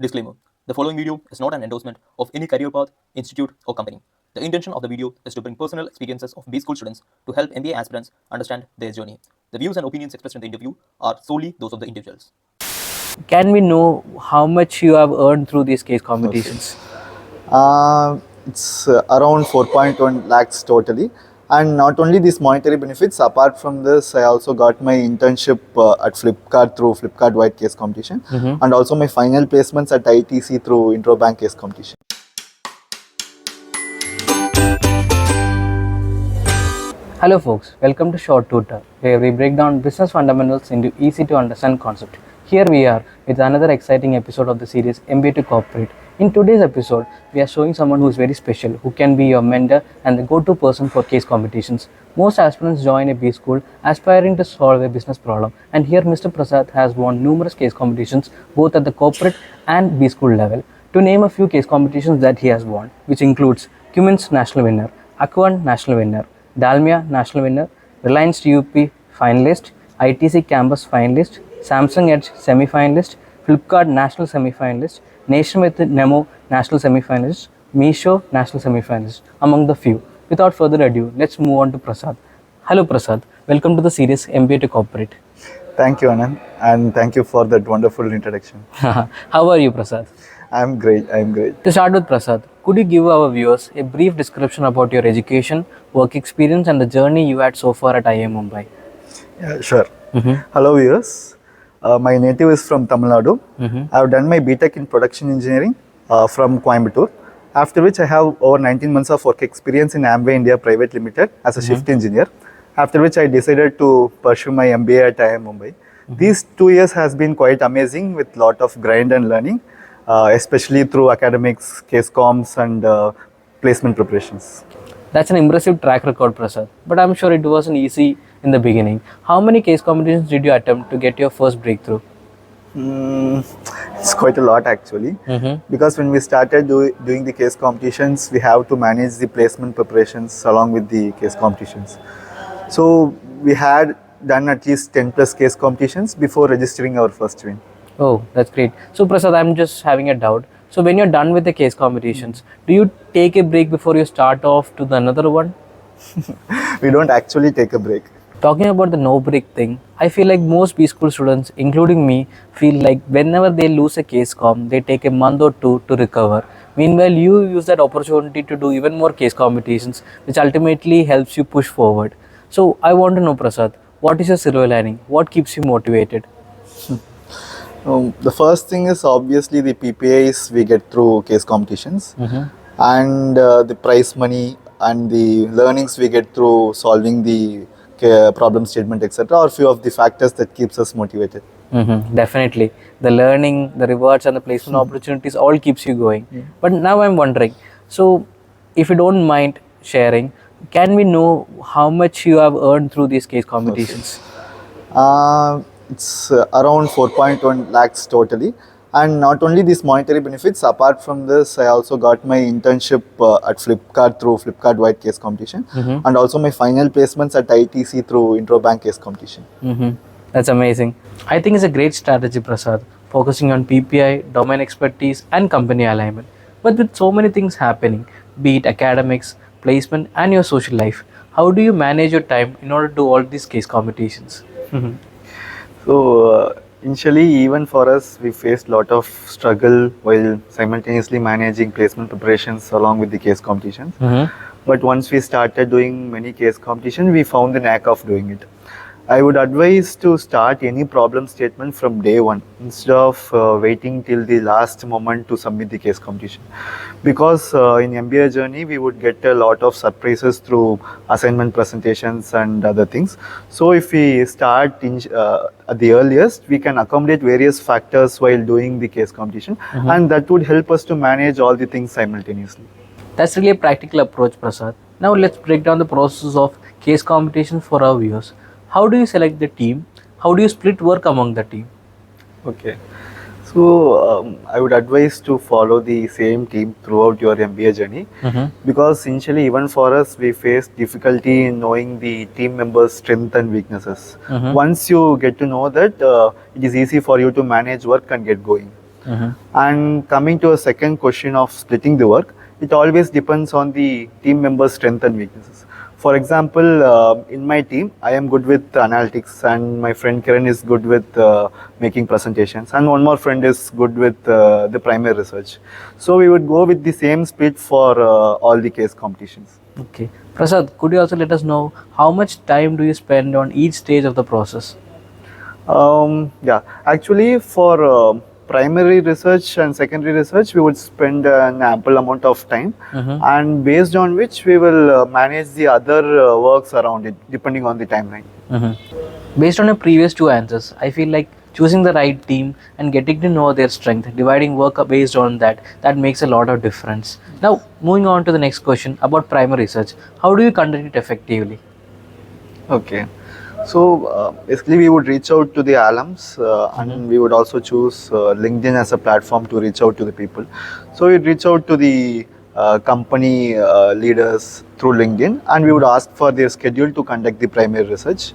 Disclaimer: the following video is not an endorsement of any career path, institute, or company. The intention of the video is to bring personal experiences of B School students to help MBA aspirants understand their journey. The views and opinions expressed in the interview are solely those of the individuals. Can we know how much you have earned through these case competitions? It's around 4.1 lakhs totally. And not only these monetary benefits, apart from this, I also got my internship at Flipkart through Flipkart Wired case competition, and also my final placements at ITC through Intro Bank case competition. Hello folks, welcome to Shorttutor, where we break down business fundamentals into easy to understand concept. Here we are with another exciting episode of the series MBA to Corporate. In today's episode, we are showing someone who is very special, who can be your mentor and the go-to person for case competitions. Most aspirants join a B school aspiring to solve a business problem, and here Mr. Prasad has won numerous case competitions both at the corporate and B school level. To name a few case competitions that he has won, which includes Cummins National Winner, Aquan National Winner, Dalmia National Winner, Reliance UP Finalist, ITC Campus Finalist, Samsung Edge Semi-Finalist, Flipkart National Semi-Finalist, Nation with Nemo National Semi-Finalist, Meesho National Semi-Finalist, among the few. Without further ado, let's move on to Prasad. Hello Prasad, welcome to the series MBA to Corporate. Thank you, Anand, and thank you for that wonderful introduction. How are you, Prasad? I'm great. To start with, Prasad, could you give our viewers a brief description about your education, work experience, and the journey you had so far at IIM Mumbai? Yeah, sure. Hello, viewers. My native is from Tamil Nadu. I've done my BTech in production engineering from Coimbatore, after which I have over 19 months of work experience in Amway India Private Limited as a shift engineer, after which I decided to pursue my MBA at IIM Mumbai. These 2 years has been quite amazing with lot of grind and learning, especially through academics, case comms, and placement preparations. That's an impressive track record, Prasad. But I'm sure it wasn't easy in the beginning. How many case competitions did you attempt to get your first breakthrough? It's quite a lot actually, because when we started doing the case competitions, we have to manage the placement preparations along with the case competitions. So we had done at least 10 plus case competitions before registering our first win. Oh, that's great. So, Prasad, I'm just having a doubt. So, when you're done with the case competitions, do you take a break before you start off to the another one? We don't actually take a break. Talking about the no break thing, I feel like most B school students, including me, feel like whenever they lose a case com, they take a month or two to recover. Meanwhile, you use that opportunity to do even more case competitions, which ultimately helps you push forward. So, I want to know, Prasad, what is your silver lining? What keeps you motivated? The first thing is obviously the PPIs we get through case competitions, and the prize money and the learnings we get through solving the problem statement, etc., are few of the factors that keeps us motivated. Definitely. The learning, the rewards, and the placement opportunities all keeps you going. But now I'm wondering, so if you don't mind sharing, can we know how much you have earned through these case competitions? It's around 4.1 lakhs totally. And not only these monetary benefits, apart from this, I also got my internship at Flipkart through Flipkart Wired case competition, and also my final placements at ITC through Intro Bank case competition. That's amazing. I think it's a great strategy, Prasad, focusing on PPI, domain expertise, and company alignment. But with so many things happening, be it academics, placement, and your social life, how do you manage your time in order to do all these case competitions? So initially, even for us, we faced a lot of struggle while simultaneously managing placement preparations along with the case competitions. But once we started doing many case competitions, we found the knack of doing it. I would advise to start any problem statement from day one instead of waiting till the last moment to submit the case competition. Because in MBA journey, we would get a lot of surprises through assignment presentations and other things. So if we start at the earliest, we can accommodate various factors while doing the case competition, and that would help us to manage all the things simultaneously. That's really a practical approach, Prasad. Now let's break down the process of case competition for our viewers. How do you select the team? How do you split work among the team? Okay. So I would advise to follow the same team throughout your MBA journey, because initially even for us we faced difficulty in knowing the team members' strength and weaknesses. Once you get to know that, it is easy for you to manage work and get going. And coming to a second question of splitting the work, it always depends on the team members' strengths and weaknesses. For example, in my team, I am good with analytics, and my friend Kiran is good with making presentations, and one more friend is good with the primary research. So we would go with the same split for all the case competitions. Okay. Prasad, could you also let us know how much time do you spend on each stage of the process? Yeah, actually for primary research and secondary research, we would spend an ample amount of time, and based on which we will manage the other works around it, depending on the timeline. Based on your previous two answers, I feel like choosing the right team and getting to know their strength, dividing work based on that, that makes a lot of difference. Now, moving on to the next question about primary research. How do you conduct it effectively? Okay. So basically we would reach out to the alums and we would also choose LinkedIn as a platform to reach out to the people. So we'd reach out to the company leaders through LinkedIn, and we would ask for their schedule to conduct the primary research.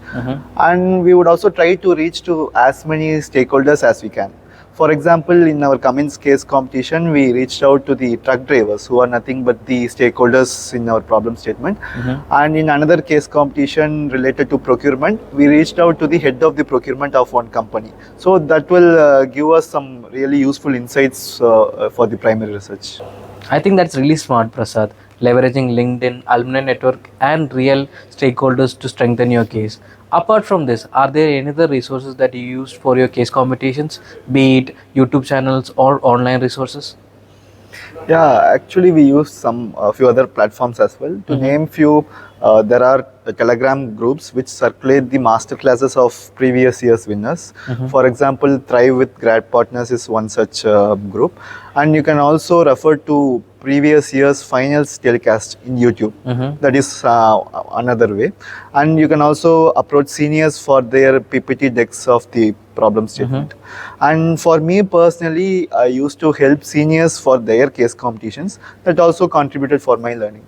And we would also try to reach to as many stakeholders as we can. For example, in our Cummins case competition, we reached out to the truck drivers, who are nothing but the stakeholders in our problem statement. And in another case competition related to procurement, we reached out to the head of the procurement of one company. So that will give us some really useful insights for the primary research. I think that's really smart, Prasad. Leveraging LinkedIn, alumni network, and real stakeholders to strengthen your case. Apart from this, are there any other resources that you use for your case competitions, be it YouTube channels or online resources? Yeah, actually we use some few other platforms as well. To name few, there are Telegram groups which circulate the master classes of previous year's winners. For example, Thrive with Grad Partners is one such group, and you can also refer to previous year's finals telecast in YouTube. That is another way, and you can also approach seniors for their PPT decks of the problem statement. And for me personally, I used to help seniors for their case competitions. That also contributed for my learning.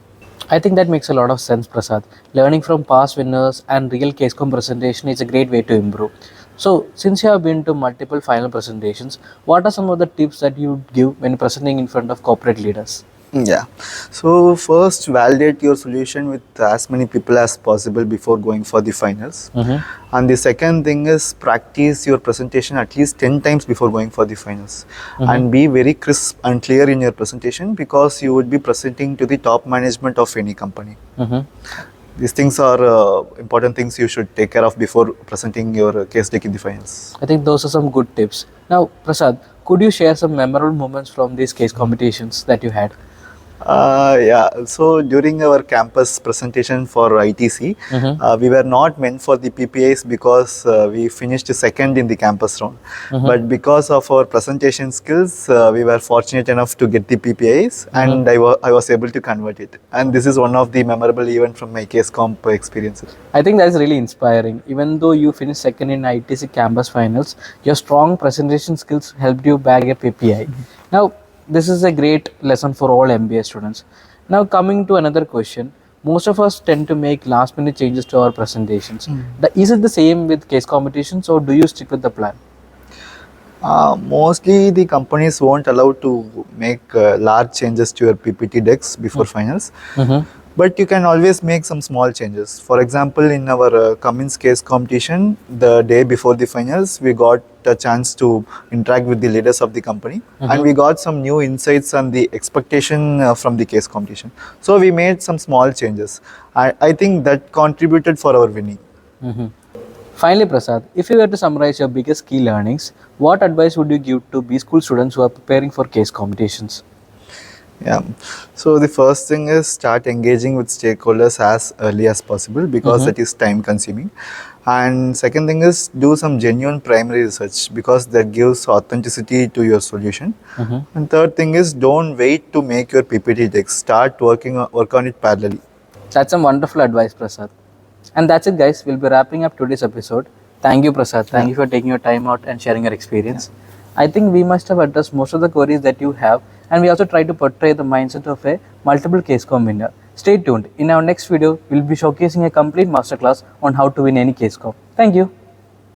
I think that makes a lot of sense, Prasad. Learning from past winners and real case com presentation is a great way to improve. So, since you have been to multiple final presentations, what are some of the tips that you would give when presenting in front of corporate leaders? Yeah. So first, validate your solution with as many people as possible before going for the finals. And the second thing is practice your presentation at least 10 times before going for the finals. And be very crisp and clear in your presentation, because you would be presenting to the top management of any company. These things are important things you should take care of before presenting your case deck in the finals. I think those are some good tips. Now, Prasad, could you share some memorable moments from these case competitions that you had? Yeah, so during our campus presentation for ITC, we were not meant for the PPIs because we finished second in the campus round. But because of our presentation skills, we were fortunate enough to get the PPIs, and I was able to convert it. And this is one of the memorable events from my case comp experiences. I think that's really inspiring. Even though you finished second in ITC campus finals, your strong presentation skills helped you bag a PPI. Now, this is a great lesson for all MBA students. Now, coming to another question, most of us tend to make last minute changes to our presentations. Is it the same with case competitions, or do you stick with the plan? Mostly the companies won't allow to make large changes to your PPT decks before finals. But you can always make some small changes. For example, in our Cummins case competition, the day before the finals, we got a chance to interact with the leaders of the company, and we got some new insights on the expectation from the case competition. So we made some small changes. I think that contributed for our winning. Finally, Prasad, if you were to summarize your biggest key learnings, what advice would you give to B school students who are preparing for case competitions? Yeah, so the first thing is start engaging with stakeholders as early as possible, because that is time consuming. And second thing is do some genuine primary research, because that gives authenticity to your solution. And third thing is don't wait to make your PPT decks, start work on it parallelly. That's some wonderful advice, Prasad. And that's it, guys. We'll be wrapping up today's episode. Thank you, Prasad. Thank you for taking your time out and sharing your experience. I think we must have addressed most of the queries that you have, and we also try to portray the mindset of a multiple case com winner. Stay tuned. In our next video, we'll be showcasing a complete masterclass on how to win any case com. Thank you.